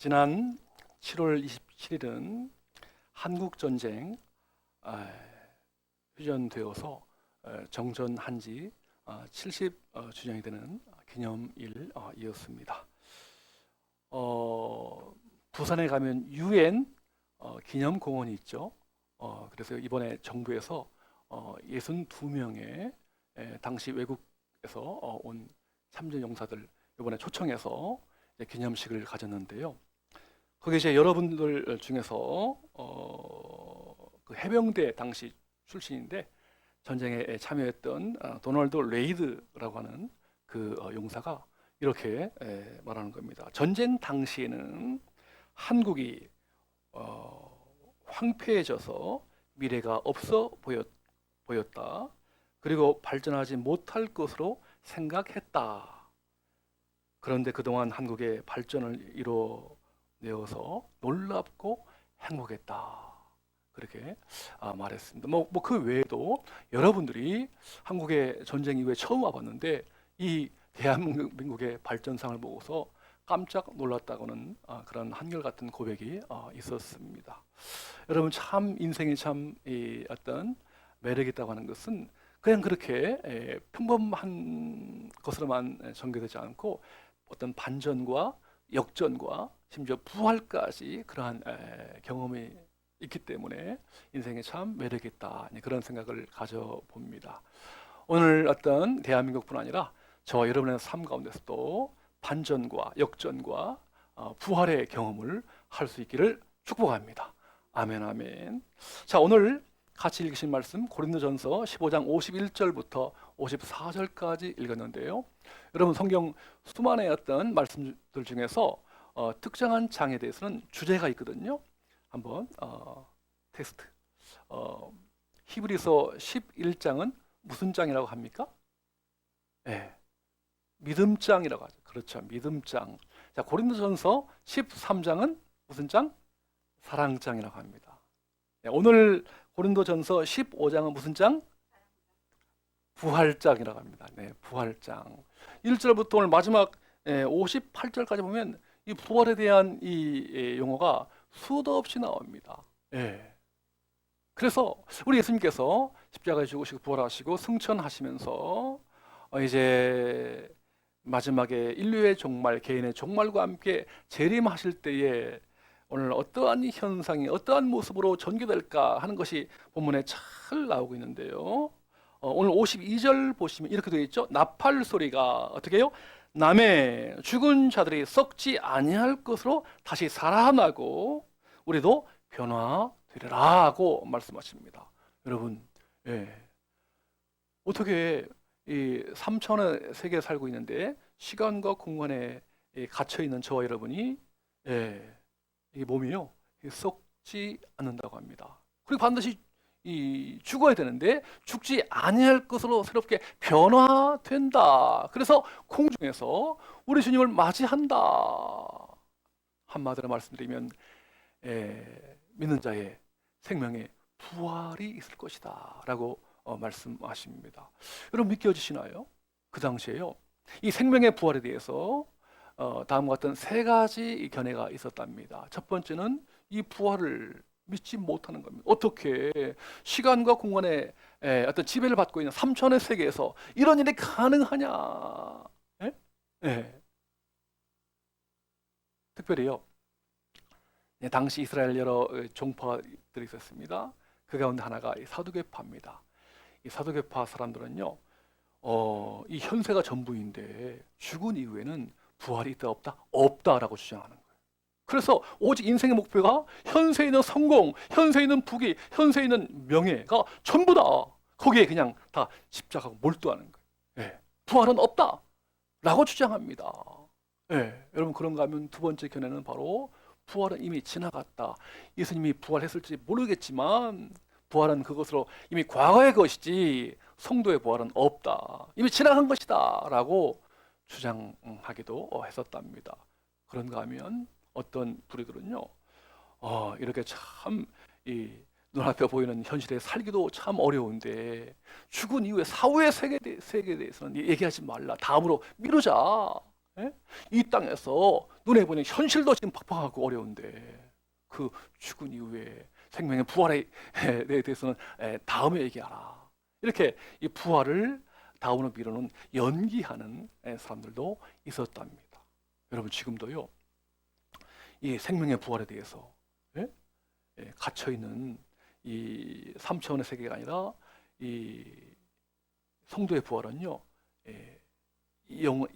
지난 7월 27일은 한국전쟁 휴전되어서 정전한 지 70주년이 되는 기념일이었습니다. 부산에 가면 UN 기념공원이 있죠. 그래서 이번에 정부에서 62명의 당시 외국에서 온 참전용사들 이번에 초청해서 기념식을 가졌는데요. 거기 이제 여러분들 중에서 그 해병대 당시 출신인데 전쟁에 참여했던 도널드 레이드라고 하는 그 용사가 이렇게 말하는 겁니다. 전쟁 당시에는 한국이 황폐해져서 미래가 없어 보였다. 그리고 발전하지 못할 것으로 생각했다. 그런데 그동안 한국의 발전을 이뤄내어서 놀랍고 행복했다. 그렇게 말했습니다. 그 외에도 여러분들이 한국의 전쟁 이후에 처음 와봤는데 이 대한민국의 발전상을 보고서 깜짝 놀랐다고는 그런 한결같은 고백이 있었습니다. 여러분 참 인생이 참 어떤 매력이 있다고 하는 것은 그냥 그렇게 평범한 것으로만 전개되지 않고 어떤 반전과 역전과 심지어 부활까지 그러한 경험이 있기 때문에 인생에 참 매력이 있다, 그런 생각을 가져봅니다. 오늘 어떤 대한민국뿐 아니라 저와 여러분의 삶 가운데서도 반전과 역전과 부활의 경험을 할 수 있기를 축복합니다. 아멘, 아멘. 자, 오늘 같이 읽으신 말씀 고린도전서 15장 51절부터 54절까지 읽었는데요. 여러분 성경 수많은 어떤 말씀들 중에서 특정한 장에 대해서는 주제가 있거든요. 한번 테스트. 히브리서 11장은 무슨 장이라고 합니까? 네, 믿음장이라고 하죠. 그렇죠, 믿음장. 자, 고린도전서 13장은 무슨 장? 사랑장이라고 합니다. 네, 오늘 고린도전서 15장은 무슨 장? 부활장이라고 합니다. 네, 부활장. 1절부터 오늘 마지막 58절까지 보면 이 부활에 대한 이 용어가 수도 없이 나옵니다. 예. 그래서 우리 예수님께서 십자가에 죽으시고 부활하시고 승천하시면서 이제 마지막에 인류의 종말, 개인의 종말과 함께 재림하실 때에 오늘 어떠한 현상이 어떠한 모습으로 전개될까 하는 것이 본문에 잘 나오고 있는데요. 오늘 52절 보시면 이렇게 되어 있죠. 나팔 소리가 어떻게 해요? 남의 죽은 자들이 썩지 아니할 것으로 다시 살아나고 우리도 변화되리라 하고 말씀하십니다. 여러분, 어떻게 이 3차원의 세계에 살고 있는데 시간과 공간에 갇혀 있는 저와 여러분이 이 몸이요 썩지 않는다고 합니다. 그리고 반드시 죽어야 되는데 죽지 아니할 것으로 새롭게 변화된다. 그래서 공중에서 우리 주님을 맞이한다. 한마디로 말씀드리면 믿는 자의 생명에 부활이 있을 것이다 라고 말씀하십니다. 여러분 믿겨지시나요? 그 당시에요 이 생명의 부활에 대해서 다음과 같은 세 가지 견해가 있었답니다. 첫 번째는 이 부활을 믿지 못하는 겁니다. 어떻게 시간과 공간의 어떤 지배를 받고 있는 삼천의 세계에서 이런 일이 가능하냐? 특별히요. 당시 이스라엘 여러 종파들이 있었습니다. 그 가운데 하나가 이 사두개파입니다. 이 사두개파 사람들은요, 이 현세가 전부인데 죽은 이후에는 부활이 있다 없다? 없다라고 주장하는 거예요. 그래서 오직 인생의 목표가 현세에 있는 성공, 현세에 있는 부귀, 현세에 있는 명예가 전부다. 거기에 그냥 다 집착하고 몰두하는 거예요. 부활은 없다 라고 주장합니다. 여러분 그런가 하면 두 번째 견해는 바로 부활은 이미 지나갔다. 예수님이 부활했을지 모르겠지만 부활은 그것으로 이미 과거의 것이지 성도의 부활은 없다. 이미 지나간 것이다 라고 주장하기도 했었답니다. 그런가 하면 어떤 부류들은요 이렇게 참 눈앞에 보이는 현실에 살기도 참 어려운데 죽은 이후에 사후의 세계에 대해서는 얘기하지 말라, 다음으로 미루자, 예? 이 땅에서 눈에 보이는 현실도 지금 팍팍하고 어려운데 그 죽은 이후에 생명의 부활에 대해서는 다음에 얘기하라. 이렇게 이 부활을 다음으로 미루는 연기하는 사람들도 있었답니다. 여러분 지금도요 이 생명의 부활에 대해서 갇혀 있는 이 3차원의 세계가 아니라 이 성도의 부활은요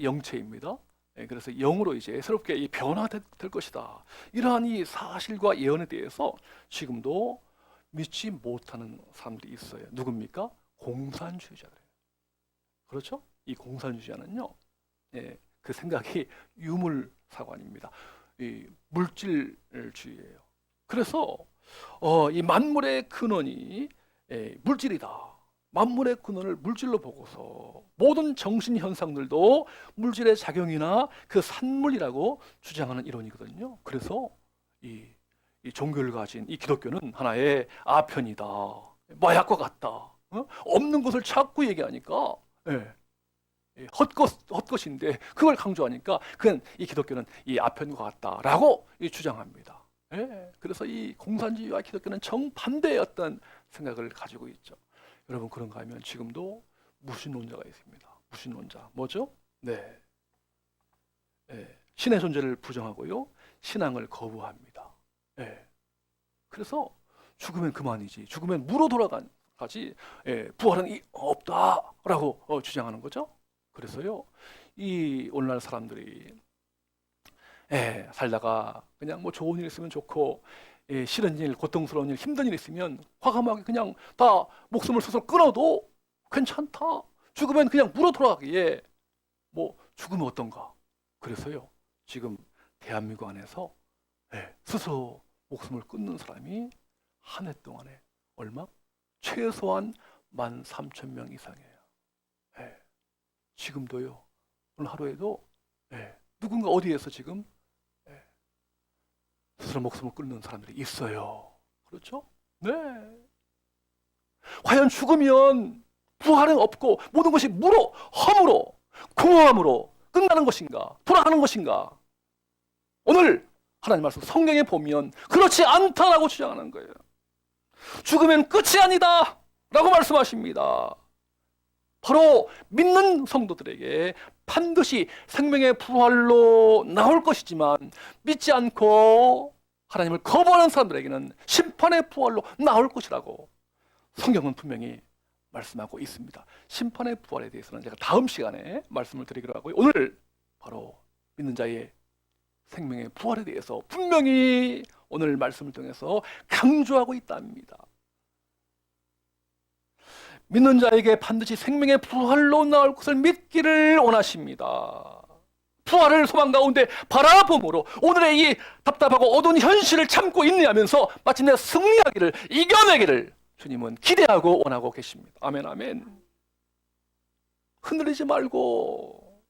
영체입니다. 그래서 영으로 이제 새롭게 이 변화될 것이다. 이러한 이 사실과 예언에 대해서 지금도 믿지 못하는 사람들이 있어요. 누굽니까? 공산주의자들이에요. 그렇죠? 이 공산주의자는요, 그 생각이 유물사관입니다. 이 물질주의예요. 그래서 이 만물의 근원이 물질이다. 만물의 근원을 물질로 보고서 모든 정신 현상들도 물질의 작용이나 그 산물이라고 주장하는 이론이거든요. 그래서 이 종교를 가진 이 기독교는 하나의 아편이다. 마약과 같다. 없는 것을 자꾸 얘기하니까 헛것인데 그걸 강조하니까 그건 이 기독교는 이 아편과 같다라고 주장합니다. 그래서 이 공산주의와 기독교는 정반대의 어떤 생각을 가지고 있죠. 여러분 그런가 하면 지금도 무신론자가 있습니다. 무신론자 뭐죠? 신의 존재를 부정하고요, 신앙을 거부합니다. 그래서 죽으면 그만이지, 죽으면 무로 돌아가지, 부활은 없다라고 주장하는 거죠. 그래서요, 이 오늘날 사람들이 살다가 그냥 뭐 좋은 일 있으면 좋고 싫은 일, 고통스러운 일, 힘든 일 있으면 과감하게 그냥 다 목숨을 스스로 끊어도 괜찮다. 죽으면 그냥 물어 돌아가기에 뭐 죽으면 어떤가. 그래서요 지금 대한민국 안에서 스스로 목숨을 끊는 사람이 한 해 동안에 얼마? 최소한 13,000명 이상이에요. 지금도요 오늘 하루에도 누군가 어디에서 지금 스스로 목숨을 끊는 사람들이 있어요. 그렇죠? 네. 과연 죽으면 부활은 없고 모든 것이 무로, 허무로, 공허함으로 끝나는 것인가? 돌아가는 것인가? 오늘 하나님 말씀 성경에 보면 그렇지 않다라고 주장하는 거예요. 죽으면 끝이 아니다 라고 말씀하십니다. 바로 믿는 성도들에게 반드시 생명의 부활로 나올 것이지만 믿지 않고 하나님을 거부하는 사람들에게는 심판의 부활로 나올 것이라고 성경은 분명히 말씀하고 있습니다. 심판의 부활에 대해서는 제가 다음 시간에 말씀을 드리기로 하고요. 오늘 바로 믿는 자의 생명의 부활에 대해서 분명히 오늘 말씀을 통해서 강조하고 있답니다. 믿는 자에게 반드시 생명의 부활로 나올 것을 믿기를 원하십니다. 부활을 소망 가운데 바라봄으로 오늘의 이 답답하고 어두운 현실을 참고 인내하면서 마침내 승리하기를, 이겨내기를 주님은 기대하고 원하고 계십니다. 아멘, 아멘. 흔들리지 말고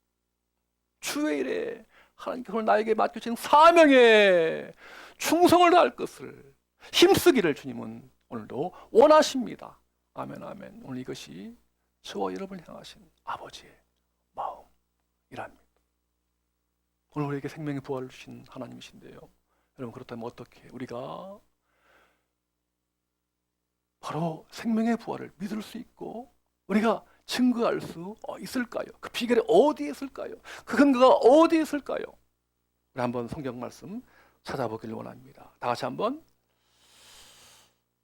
주의 일에 하나님께서 나에게 맡겨진 사명에 충성을 다할 것을 힘쓰기를 주님은 오늘도 원하십니다. 아멘, 아멘. 오늘 이것이 저와 여러분을 향하신 아버지의 마음이랍니다. 오늘 우리에게 생명의 부활을 주신 하나님이신데요. 여러분 그렇다면 어떻게 우리가 바로 생명의 부활을 믿을 수 있고 우리가 증거할 수 있을까요? 그 비결이 어디에 있을까요? 그 근거가 어디에 있을까요? 우리 한번 성경 말씀 찾아보길 원합니다. 다 같이 한번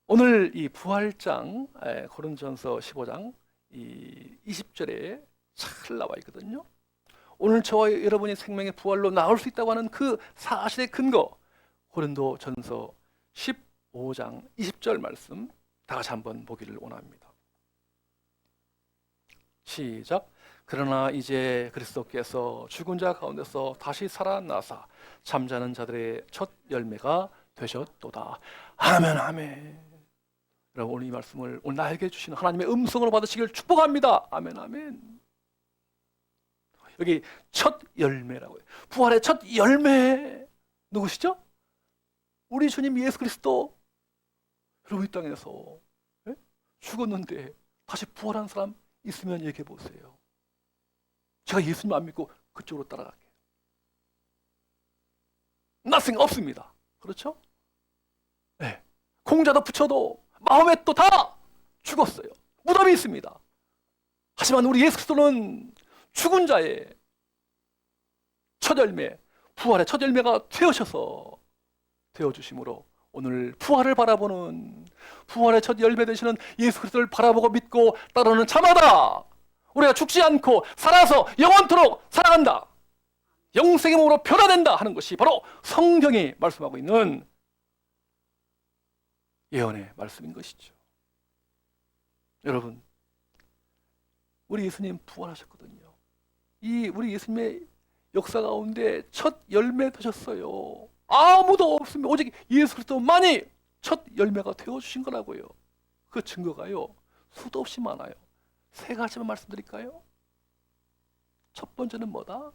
오늘 이 부활장 고린도전서 15장 이 20절에 잘 나와 있거든요. 오늘 저와 여러분이 생명의 부활로 나올 수 있다고 하는 그 사실의 근거 고린도전서 15장 20절 말씀 다 같이 한번 보기를 원합니다. 시작. 그러나 이제 그리스도께서 죽은 자 가운데서 다시 살아나사 잠자는 자들의 첫 열매가 되셨도다. 아멘, 아멘. 여러분 오늘 이 말씀을 오늘 나에게 주시는 하나님의 음성으로 받으시길 축복합니다. 아멘, 아멘. 여기 첫 열매라고 해요. 부활의 첫 열매 누구시죠? 우리 주님 예수 그리스도. 여러분 이 땅에서 죽었는데 다시 부활한 사람 있으면 얘기해 보세요. 제가 예수님 안 믿고 그쪽으로 따라갈게요. nothing 없습니다. 그렇죠? 네. 공자도 부처도 마음에 또 다 죽었어요. 무덤이 있습니다. 하지만 우리 예수 그리스도는 죽은 자의 첫 열매, 부활의 첫 열매가 되어주심으로 오늘 부활을 바라보는, 부활의 첫 열매 되시는 예수 그리스도를 바라보고 믿고 따르는 자마다 우리가 죽지 않고 살아서 영원토록 살아간다, 영생의 몸으로 변화된다 하는 것이 바로 성경이 말씀하고 있는 예언의 말씀인 것이죠. 여러분, 우리 예수님 부활하셨거든요. 이 우리 예수님의 역사 가운데 첫 열매 되셨어요. 아무도 없습니다. 오직 예수 그리스도만이 첫 열매가 되어주신 거라고요. 그 증거가요, 수도 없이 많아요. 세 가지만 말씀드릴까요? 첫 번째는 뭐다?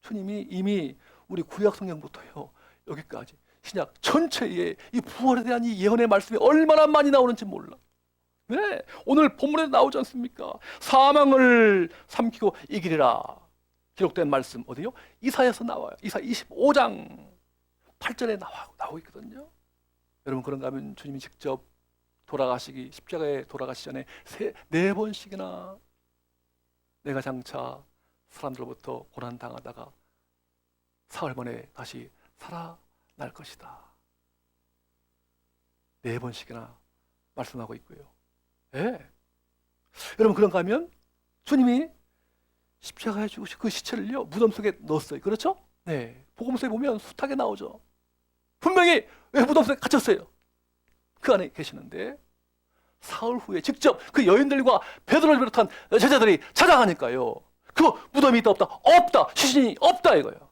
주님이 이미 우리 구약 성경부터요 여기까지 신약 전체에 이 부활에 대한 이 예언의 말씀이 얼마나 많이 나오는지 몰라. 네, 오늘 본문에 나오지 않습니까? 사망을 삼키고 이기리라 기록된 말씀 어디요? 이사야서 나와요. 이사 25장 8절에 나오고 있거든요. 여러분, 그런가 하면 주님이 직접 돌아가시기, 십자가에 돌아가시기 전에 네 번씩이나 내가 장차 사람들로부터 고난당하다가 사흘 만에 다시 살아날 것이다, 네 번씩이나 말씀하고 있고요. 네. 여러분, 그런가 하면 주님이 십자가에 죽으신 그 시체를요 무덤 속에 넣었어요. 그렇죠? 네. 복음서에 보면 숱하게 나오죠. 분명히 왜 무덤 속에 갇혔어요? 그 안에 계시는데 사흘 후에 직접 그 여인들과 베드로를 비롯한 제자들이 찾아가니까요, 그 무덤이 있다 없다? 없다. 시신이 없다 이거예요.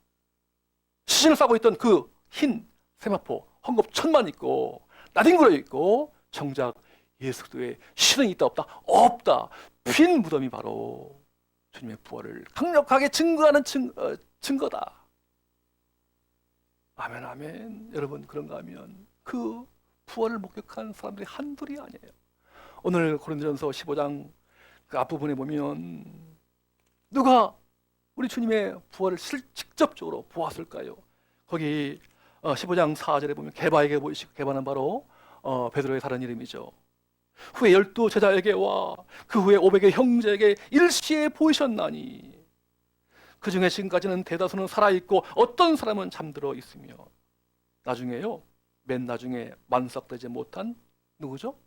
시신을 싸고 있던 그 흰 세마포 헝겊천만 있고 나뒹굴어 있고 정작 예수 그리스도의 시신이 있다 없다? 없다. 빈 무덤이 바로 주님의 부활을 강력하게 증거하는 증거다. 아멘, 아멘. 여러분, 그런가 하면 그 부활을 목격한 사람들이 한둘이 아니에요. 오늘 고린도전서 15장 그 앞부분에 보면 누가 우리 주님의 부활을 직접적으로 보았을까요? 거기 15장 4절에 보면 게바에게 보이시고, 게바는 바로 베드로의 다른 이름이죠. 후에 12 제자에게와 그 후에 500의 형제에게 일시에 보이셨나니 그 중에 지금까지는 대다수는 살아있고 어떤 사람은 잠들어 있으며, 나중에요, 맨 나중에 만삭되지 못한 누구죠?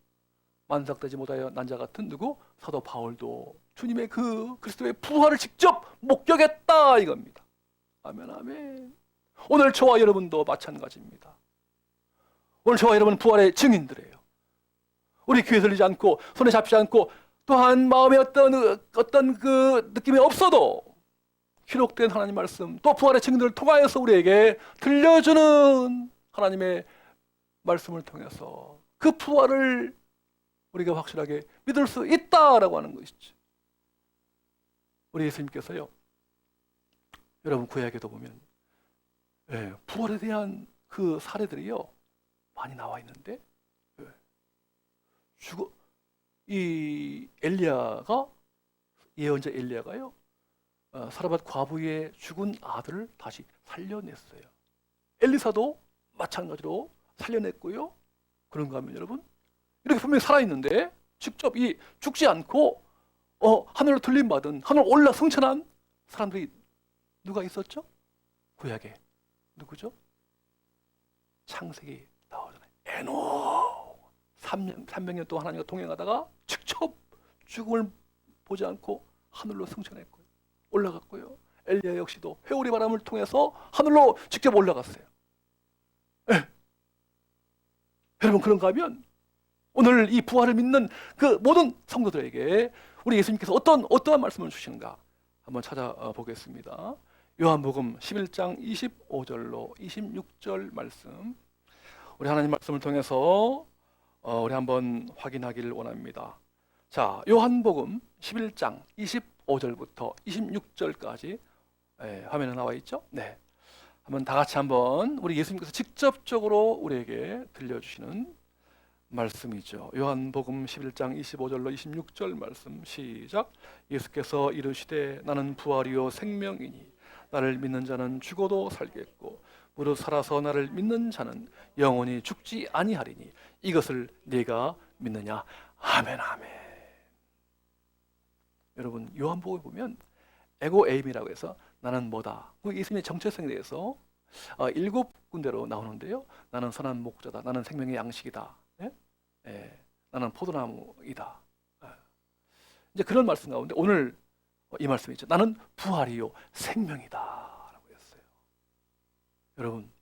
만삭되지 못하여 난자 같은 누구? 사도 바울도 주님의 그 그리스도의 부활을 직접 목격했다 이겁니다. 아멘, 아멘. 오늘 저와 여러분도 마찬가지입니다. 오늘 저와 여러분은 부활의 증인들이에요. 우리 귀에 들리지 않고 손에 잡히지 않고 또한 마음에 어떤 그 느낌이 없어도 기록된 하나님 말씀, 또 부활의 증인들을 통하여서 우리에게 들려주는 하나님의 말씀을 통해서 그 부활을 우리가 확실하게 믿을 수 있다라고 하는 것이죠. 우리 예수님께서요, 여러분 구약에도 보면 부활에 대한 그 사례들이요 많이 나와 있는데, 이 엘리야가, 예언자 엘리야가요 사르밧 과부의 죽은 아들을 다시 살려냈어요. 엘리사도 마찬가지로 살려냈고요. 그런가 하면 여러분, 이렇게 분명히 살아있는데 직접 이 죽지 않고 하늘로 들림받은, 하늘 올라 승천한 사람들이 누가 있었죠? 구약에 누구죠? 창세기 나오잖아요. 에녹 300년 동안 하나님과 동행하다가 직접 죽음을 보지 않고 하늘로 승천했고요, 올라갔고요. 엘리야 역시도 회오리 바람을 통해서 하늘로 직접 올라갔어요. 여러분, 그런가 하면 오늘 이 부활을 믿는 그 모든 성도들에게 우리 예수님께서 어떠한 말씀을 주시는가 한번 찾아보겠습니다. 요한복음 11장 25절로 26절 말씀, 우리 하나님 말씀을 통해서 우리 한번 확인하기를 원합니다. 자, 요한복음 11장 25절부터 26절까지 화면에 나와 있죠? 네, 한번 다 같이 한번 우리 예수님께서 직접적으로 우리에게 들려주시는 말씀이죠. 요한복음 11장 25절로 26절 말씀 시작. 예수께서 이르시되 나는 부활이요 생명이니 나를 믿는 자는 죽어도 살겠고 무릇 살아서 나를 믿는 자는 영원히 죽지 아니하리니 이것을 네가 믿느냐. 아멘 아멘. 여러분 요한복음에 보면 에고 에임이라고 해서 나는 뭐다. 예수님의 정체성에 대해서 7군데로 나오는데요. 나는 선한 목자다. 나는 생명의 양식이다. 예? 예. 나는 포도나무이다. 예. 이제 그런 말씀 가운데 오늘 이 말씀이 있죠. 나는 부활이요 생명이다 라고 했어요. 여러분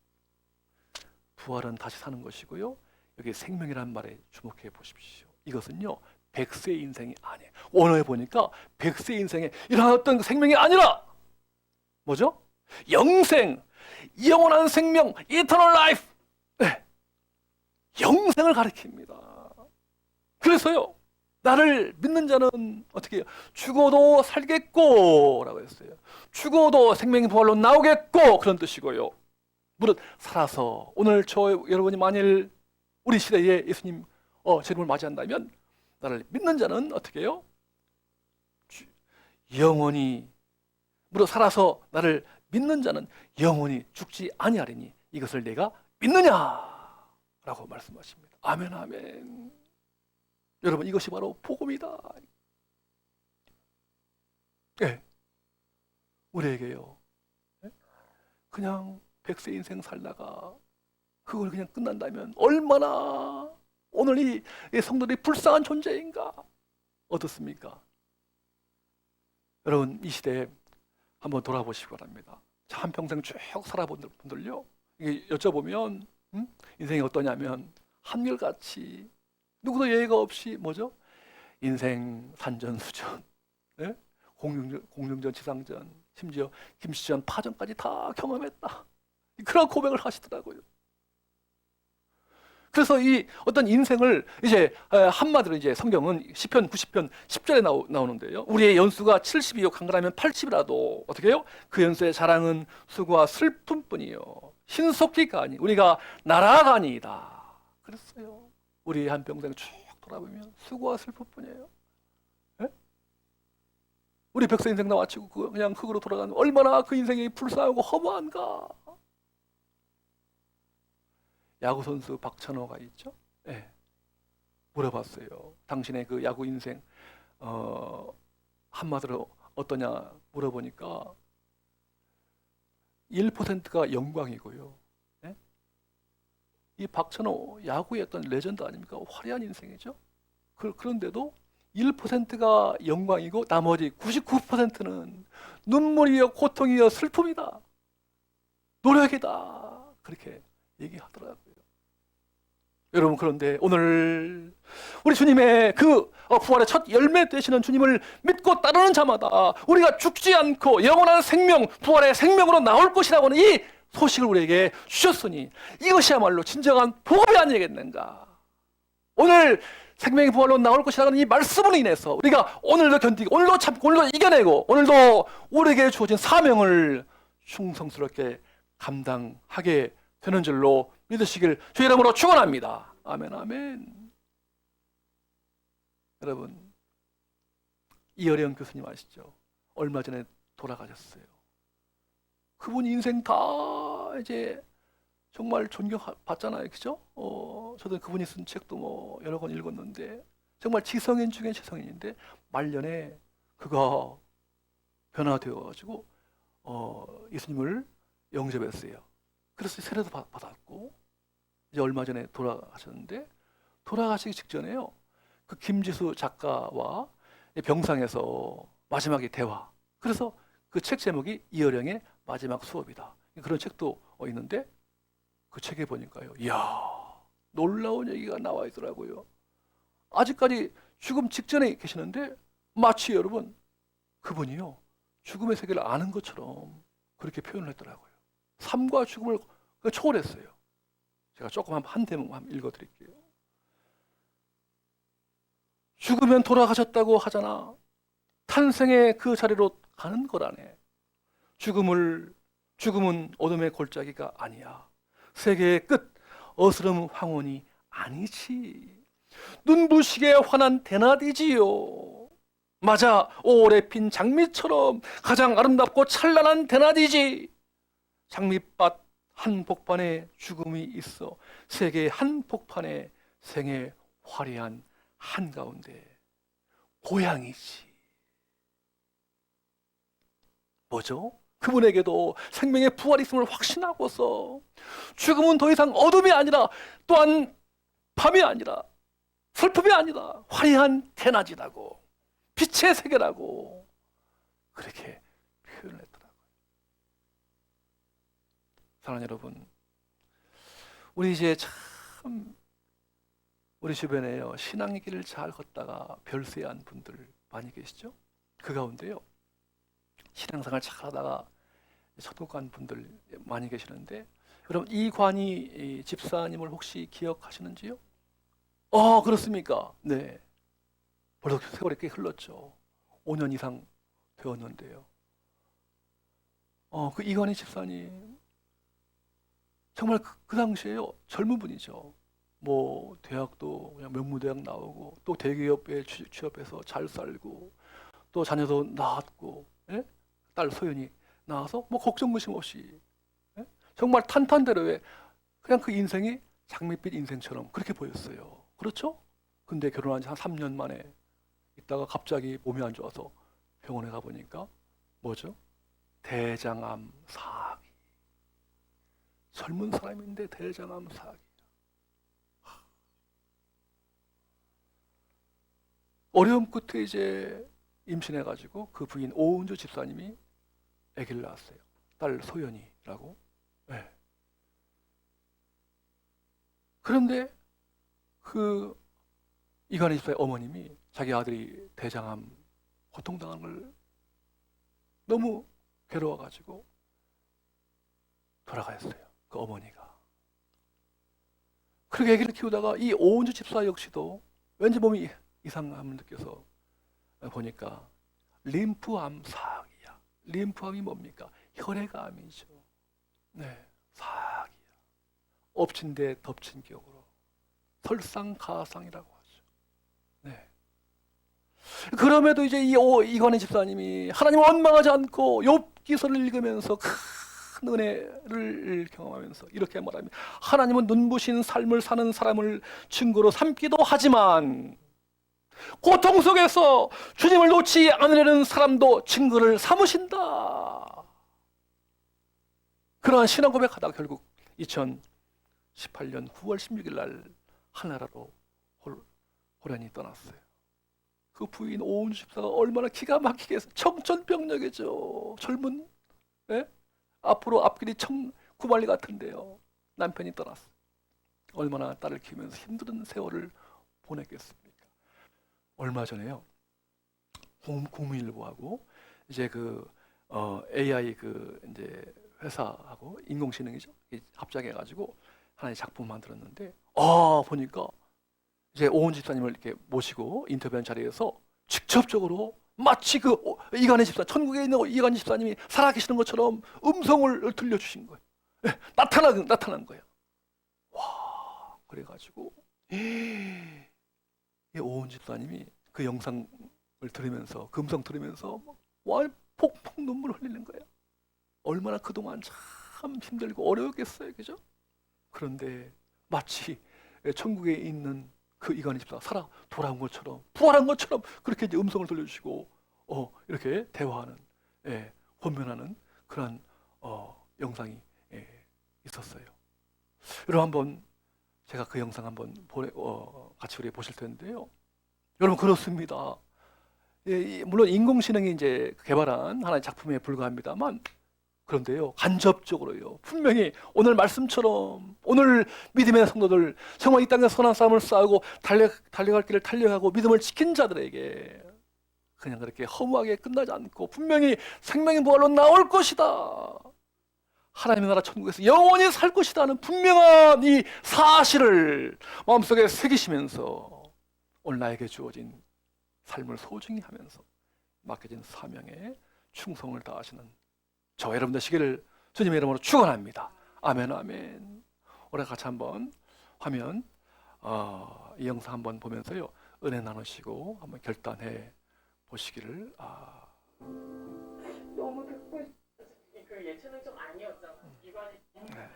부활은 다시 사는 것이고요. 여기 생명이라는 말에 주목해 보십시오. 이것은요 100세 인생이 아니에요. 원어에 보니까 100세 인생에 이런 어떤 생명이 아니라 뭐죠? 영생, 영원한 생명, eternal life. 네. 영생을 가리킵니다. 그래서요 나를 믿는 자는 어떻게 해요? 죽어도 살겠고 라고 했어요. 죽어도 생명의 부활로 나오겠고 그런 뜻이고요. 무릇 살아서 오늘 여러분이 만일 우리 시대에 예수님 재림을 맞이한다면 나를 믿는 자는 어떻게 해요? 영원히 무릇 살아서 나를 믿는 자는 영원히 죽지 아니하리니 이것을 내가 믿느냐 라고 말씀하십니다. 아멘 아멘. 여러분 이것이 바로 복음이다. 네. 우리에게요 그냥 100세 인생 살다가 그걸 그냥 끝난다면 얼마나 오늘 이 성도들이 불쌍한 존재인가. 어떻습니까? 여러분 이 시대에 한번 돌아보시기 바랍니다. 한평생 쭉 살아본 분들요 이게 여쭤보면 인생이 어떠냐면 한결같이 누구도 예의가 없이 뭐죠? 인생 산전수전, 네? 공릉전, 지상전, 심지어 김시전, 파전까지 다 경험했다. 그런 고백을 하시더라고요. 그래서 이 어떤 인생을 이제 한마디로 이제 성경은 시편 90편 10절에 나오는데요. 우리의 연수가 70이요 강건하면 80이라도 어떻게 해요? 그 연수의 자랑은 수고와 슬픔뿐이요 신속히 가니 우리가 날아가니이다. 그랬어요. 우리 한평생 쭉 돌아보면 수고와 슬픔뿐이에요. 네? 우리 100세 인생 다 마치고 그냥 흙으로 돌아가는 얼마나 그 인생이 불쌍하고 허무한가. 야구선수 박찬호가 있죠? 네. 물어봤어요. 당신의 그 야구 인생 한마디로 어떠냐 물어보니까 1%가 영광이고요. 네? 이 박찬호 야구의 어떤 레전드 아닙니까? 화려한 인생이죠. 그런데도 1%가 영광이고 나머지 99%는 눈물이요 고통이요 슬픔이다. 노력이다. 그렇게 얘기하더라고요. 여러분 그런데 오늘 우리 주님의 그 부활의 첫 열매 되시는 주님을 믿고 따르는 자마다 우리가 죽지 않고 영원한 생명, 부활의 생명으로 나올 것이라고는 이 소식을 우리에게 주셨으니 이것이야말로 진정한 복음이 아니겠는가. 오늘 생명의 부활로 나올 것이라는 이 말씀으로 인해서 우리가 오늘도 견디고 오늘도 참고 오늘도 이겨내고 오늘도 우리에게 주어진 사명을 충성스럽게 감당하게 되는 줄로 믿으시길 주의 이름으로 축원합니다. 아멘 아멘. 여러분 이어령 교수님 아시죠? 얼마 전에 돌아가셨어요. 그분 인생 다 이제 정말 존경받잖아요, 그죠? 저도 그분이 쓴 책도 뭐 여러 권 읽었는데 정말 지성인 중에 지성인인데 말년에 그가 변화되어가지고 예수님을 영접했어요. 그래서 세례도 받았고 이제 얼마 전에 돌아가셨는데 돌아가시기 직전에요. 그 김지수 작가와 병상에서 마지막에 대화. 그래서 그 책 제목이 이어령의 마지막 수업이다. 그런 책도 있는데 그 책에 보니까요. 이야, 놀라운 얘기가 나와 있더라고요. 아직까지 죽음 직전에 계시는데 마치 여러분 그분이요. 죽음의 세계를 아는 것처럼 그렇게 표현을 했더라고요. 삶과 죽음을 초월했어요. 제가 조금 한 대목 한번 읽어드릴게요. 죽으면 돌아가셨다고 하잖아. 탄생의 그 자리로 가는 거라네. 죽음은 어둠의 골짜기가 아니야. 세계의 끝, 어스름 황혼이 아니지. 눈부시게 환한 대낮이지요. 맞아, 오래 핀 장미처럼 가장 아름답고 찬란한 대낮이지. 장미밭 한복판에 죽음이 있어 세계의 한복판에 생의 화려한 한가운데 고향이지. 뭐죠? 그분에게도 생명의 부활이 있음을 확신하고서 죽음은 더 이상 어둠이 아니라 또한 밤이 아니라 슬픔이 아니라 화려한 대낮이라고 빛의 세계라고 그렇게 표현을 했더라고요. 사랑하는 여러분, 우리 이제 참 우리 주변에요 신앙의 길을 잘 걷다가 별세한 분들 많이 계시죠? 그 가운데요 신앙생활 잘하다가 천국 간 분들 많이 계시는데 여러분 이관희 집사님을 혹시 기억하시는지요? 그렇습니까? 네. 벌써 세월이 꽤 흘렀죠. 5년 이상 되었는데요. 그 이관희 집사님 정말 그 당시에요 젊은 분이죠. 뭐 대학도 그냥 명문대학 나오고 또 대기업에 취업해서 잘 살고 또 자녀도 낳았고 예? 딸 소연이 나와서 뭐 걱정 근심 없이 예? 정말 탄탄대로의 그냥 그 인생이 장밋빛 인생처럼 그렇게 보였어요. 그렇죠? 근데 결혼한 지 한 3년 만에 있다가 갑자기 몸이 안 좋아서 병원에 가보니까 뭐죠? 대장암 사기. 젊은 사람인데 대장암 사기. 어려움 끝에 이제 임신해가지고 그 부인 오은주 집사님이 아기를 낳았어요. 딸 소연이라고. 네. 그런데 그 이관희 집사의 어머님이 자기 아들이 대장암 고통당한 걸 너무 괴로워가지고 돌아가셨어요. 그 어머니가. 그렇게 아기를 키우다가 이 오은주 집사 역시도 왠지 몸이 이상함을 느껴서 보니까 림프암 사기야. 림프암이 뭡니까? 혈액암이죠. 네, 사기야. 엎친 데 덮친 격으로 설상가상이라고 하죠. 네. 그럼에도 이제 이관희 집사님이 하나님을 원망하지 않고 욥기서를 읽으면서 큰 은혜를 경험하면서 이렇게 말합니다. 하나님은 눈부신 삶을 사는 사람을 증거로 삼기도 하지만 고통 속에서 주님을 놓지 않으려는 사람도 증거를 삼으신다. 그러한 신앙 고백하다가 결국 2018년 9월 16일 날 하나라로 호련히 떠났어요. 그 부인 오은주 집사가 얼마나 기가 막히게 해서 청천벽력이죠. 젊은 앞으로 앞길이 구말리 같은데요. 남편이 떠났어요. 얼마나 딸을 키우면서 힘든 세월을 보냈겠습니까? 얼마 전에요. 국민일보하고 이제 AI 이제 회사하고 인공지능이죠. 합작해가지고 하나의 작품 만들었는데 보니까 이제 오은 집사님을 이렇게 모시고 인터뷰한 자리에서 직접적으로 마치 이관희 집사, 천국에 있는 이관희 집사님이 살아계시는 것처럼 음성을 들려주신 거예요. 네, 나타난 거예요. 와, 그래가지고 이 오은 집사님이 그 영상을 들으면서, 그 음성 들으면서 와, 폭폭 눈물 흘리는 거예요. 얼마나 그동안 참 힘들고 어려웠겠어요, 그죠? 그런데 마치 천국에 있는 그 이관희 집사가 살아 돌아온 것처럼, 부활한 것처럼 그렇게 이제 음성을 들려주시고 이렇게 대화하는, 권면하는 그런 영상이 있었어요. 여러분 한번 제가 그 영상 한번 같이 우리 보실 텐데요. 여러분 그렇습니다. 물론 인공지능이 이제 개발한 하나의 작품에 불과합니다만 그런데요, 간접적으로요, 분명히 오늘 말씀처럼 오늘 믿음의 성도들 정말 이 땅에서 선한 싸움을 싸우고 달려갈 길을 달려가고 믿음을 지킨 자들에게 그냥 그렇게 허무하게 끝나지 않고 분명히 생명의 부활로 나올 것이다, 하나님의 나라 천국에서 영원히 살 것이다 하는 분명한 이 사실을 마음속에 새기시면서 오늘 나에게 주어진 삶을 소중히 하면서 맡겨진 사명에 충성을 다하시는 저 여러분 되시기를 주님의 이름으로 축원합니다. 아멘, 아멘. 우리 같이 한번 화면 이 영상 한번 보면서요 은혜 나누시고 한번 결단해 보시기를. 너무 듣고 그 예체능 좀 아니었잖아. 이관희. 네.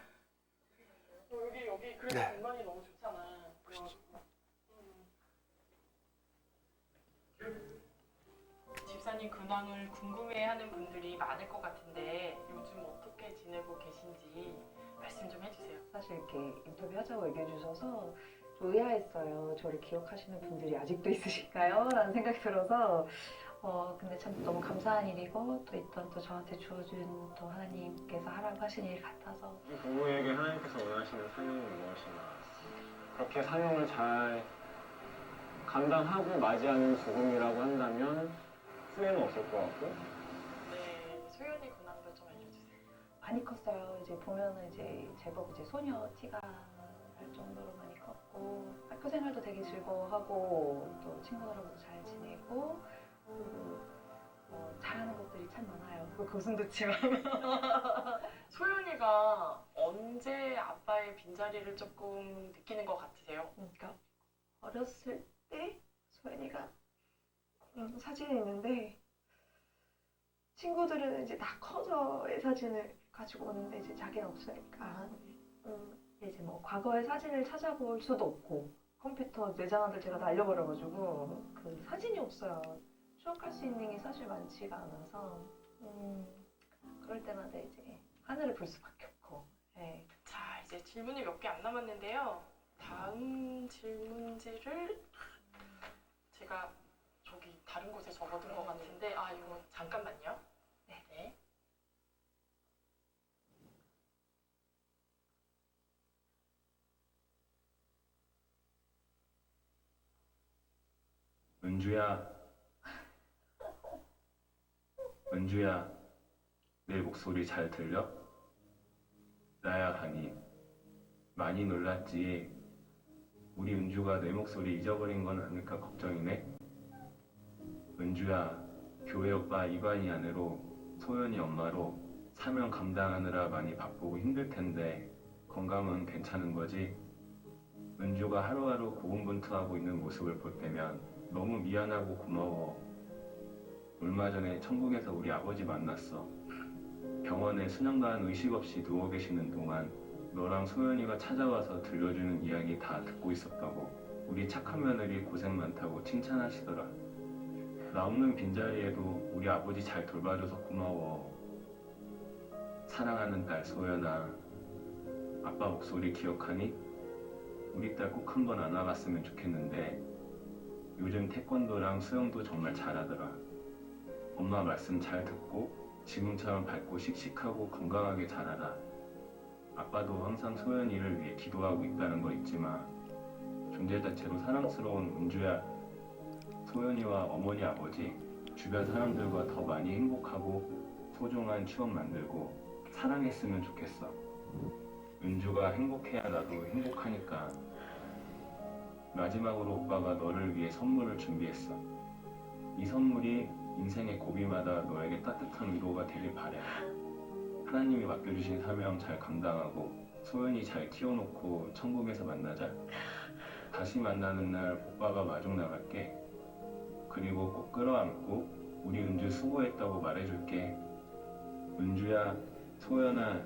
여기 그래도 네. 공간이 너무 좋잖아. 그래가지고. 집사님 근황을 궁금해하는 분들이 많을 것 같은데 요즘 어떻게 지내고 계신지 말씀 좀 해주세요. 사실 이렇게 인터뷰하자고 얘기해 주셔서 좀 의아했어요. 저를 기억하시는 분들이 아직도 있으실까요? 라는 생각이 들어서 근데 참 너무 감사한 일이고 또 일단 또 저한테 주어준 또 하나님께서 하라고 하신 일 같아서 이 부부에게 하나님께서 원하시는 사명이 무엇인가? 그렇게 사명을 잘 감당하고 맞이하는 죽음이라고 한다면 후회는 없을 것 같고 네, 소연이 근황도 좀 알려주세요. 많이 컸어요. 이제 보면은 이제 제법 이제 소녀 티가 날 정도로 많이 컸고 학교 생활도 되게 즐거워하고 또 친구들하고도 잘 지내고 그리고 잘하는 것들이 참 많아요. 그것은 좋지만 소연이가 언제 아빠의 빈자리를 조금 느끼는 것 같으세요? 그러니까 어렸을 때 소연이가 사진이 있는데 친구들은 이제 다 커서의 사진을 가지고 오는데 이제 자기는 없으니까 이제 뭐 과거의 사진을 찾아볼 수도 없고 컴퓨터 내장하들 제가 다 날려버려가지고 그 사진이 없어요. 추억할 수 있는 게 사실 많지가 않아서 그럴 때마다 이제 하늘을 볼 수밖에 없고 네. 자, 이제 질문이 몇 개 안 남았는데요. 다음 질문지를 제가 저기 다른 곳에 적어둔 것 같은데 이거 잠깐만요. 네. 은주야, 내 목소리 잘 들려? 나야 가니. 많이 놀랐지. 우리 은주가 내 목소리 잊어버린 건 아닐까 걱정이네. 은주야, 교회 오빠 이관이 아내로 소연이 엄마로 사명 감당하느라 많이 바쁘고 힘들 텐데 건강은 괜찮은 거지? 은주가 하루하루 고군분투하고 있는 모습을 볼 때면 너무 미안하고 고마워. 얼마 전에 천국에서 우리 아버지 만났어. 병원에 수년간 의식 없이 누워 계시는 동안 너랑 소연이가 찾아와서 들려주는 이야기 다 듣고 있었다고. 우리 착한 며느리 고생 많다고 칭찬하시더라. 나 없는 빈자리에도 우리 아버지 잘 돌봐줘서 고마워. 사랑하는 딸 소연아, 아빠 목소리 기억하니? 우리 딸 꼭 한번 안아봤으면 좋겠는데 요즘 태권도랑 수영도 정말 잘하더라. 엄마 말씀 잘 듣고 지금처럼 밝고 씩씩하고 건강하게 자라라. 아빠도 항상 소연이를 위해 기도하고 있다는 거 잊지 마. 존재 자체로 사랑스러운 은주야. 소연이와 어머니 아버지, 주변 사람들과 더 많이 행복하고 소중한 추억 만들고 사랑했으면 좋겠어. 은주가 행복해야 나도 행복하니까. 마지막으로 오빠가 너를 위해 선물을 준비했어. 이 선물이 인생의 고비마다 너에게 따뜻한 위로가 되길 바래. 하나님이 맡겨주신 사명 잘 감당하고 소연이 잘 키워놓고 천국에서 만나자. 다시 만나는 날 오빠가 마중 나갈게. 그리고 꼭 끌어안고 우리 은주 수고했다고 말해줄게. 은주야, 소연아,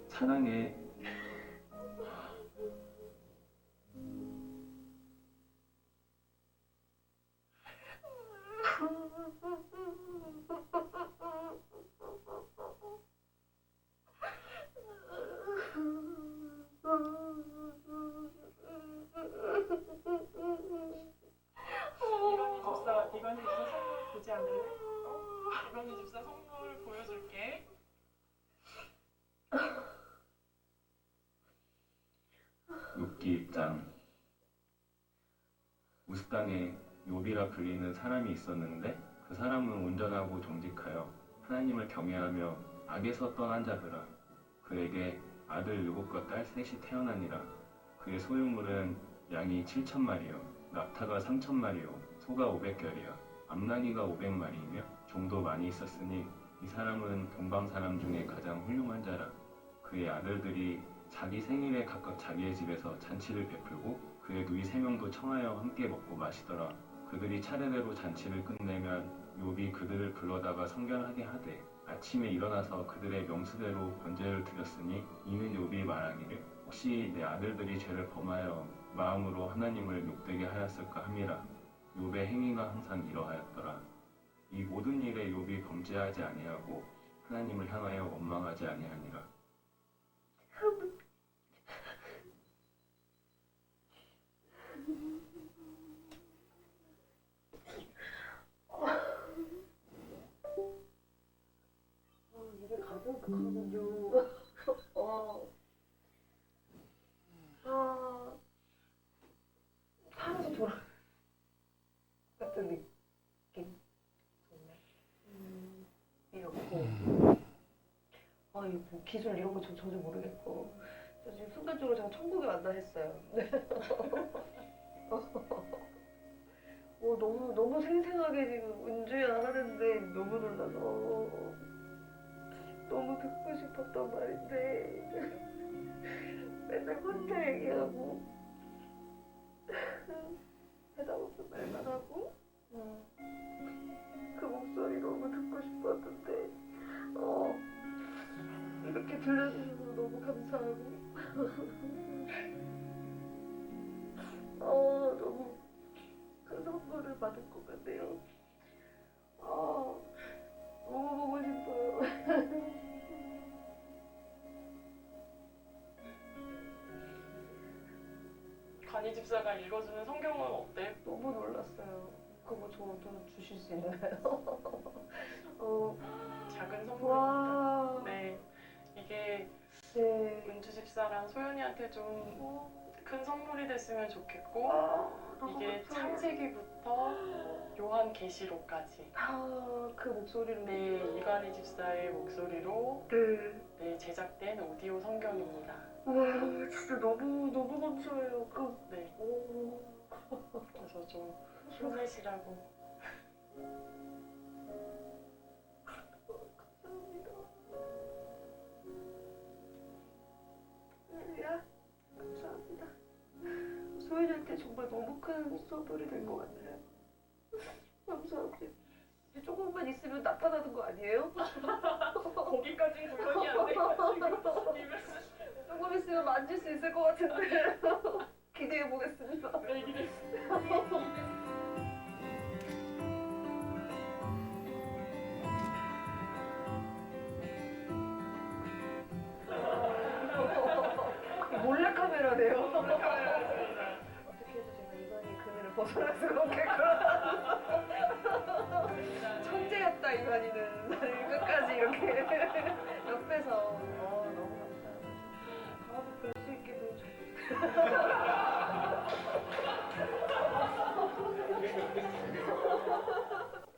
사랑해. 이건희 집사 선물 보지 않을래? 이건희 집사 선물 보여줄게. 욥기 입장. 우스땅에 욥이라 불리는 사람이 있었는데 그 사람은 온전하고 정직하여 하나님을 경외하며 악에서 떠난 자더라. 그에게 아들 7과 딸 3이 태어나니라. 그의 소유물은 양이 7,000마리요, 낙타가 3,000마리요, 소가 500결이요, 암나니가 500마리이며 종도 많이 있었으니 이 사람은 동방 사람 중에 가장 훌륭한 자라. 그의 아들들이 자기 생일에 각각 자기의 집에서 잔치를 베풀고 그의 누이 3명도 청하여 함께 먹고 마시더라. 그들이 차례대로 잔치를 끝내면 욥이 그들을 불러다가 성결하게 하되 아침에 일어나서 그들의 명수대로 번제를 드렸으니 이는 욥이 말하기를 혹시 내 아들들이 죄를 범하여 마음으로 하나님을 욕되게 하였을까 함이라. 욥의 행위가 항상 이러하였더라. 이 모든 일에 욥이 범죄하지 아니하고 하나님을 향하여 원망하지 아니하니라. 이게 가장 극하군요. 살아서 돌아 같은 느낌 정말 이렇고 이뭐 기술 이런 거 전혀 모르겠고 저 지금 순간적으로 제가 천국에 왔나 했어요. 너무 생생하게 지금 은주야 하는데 너무 놀라서 너무 듣고 싶었단 말인데 맨날 혼자 얘기하고 대답 없는 말만 하고 그 목소리 너무 듣고 싶었는데 이렇게 들려주셔서 너무 감사하고 너무 큰 선물을 받을 것 같네요. 너무 보고 싶어요. 간이 집사가 읽어주는 성경은 어때? 너무 놀랐어요. 그거 저도 주실 수 있나요? 작은 선물입니다. 와. 네, 이게 네. 은주 집사랑 소연이한테 좀 큰 선물이 됐으면 좋겠고 너무 이게 감사해요. 창세기부터 요한계시록까지 그 목소리로. 네, 이간희 집사의 목소리로 네. 네, 제작된 오디오 성경입니다. 와, 진짜 너무 감사해요. 네, 오. 그래서 좀 힘내시라고. 감사합니다. 야, 감사합니다. 소연이한테 정말 너무 큰 선물이 된 것 같아요. 감사합니다. 이제 조금만 있으면 나타나는 거 아니에요? 거기까진 구현이 안 돼가지고 입에서 조금 있으면 만질 수 있을 것 같은데 기대해 보겠습니다. 얘기를 몰래 카메라네요. 어떻게 해도 제가 이관희 그늘을 벗어날 수가 없겠구나. 천재였다 이관희는. 나를 끝까지 이렇게 옆에서 너무 감사하고 다음에 볼 수 있게 좀 잘.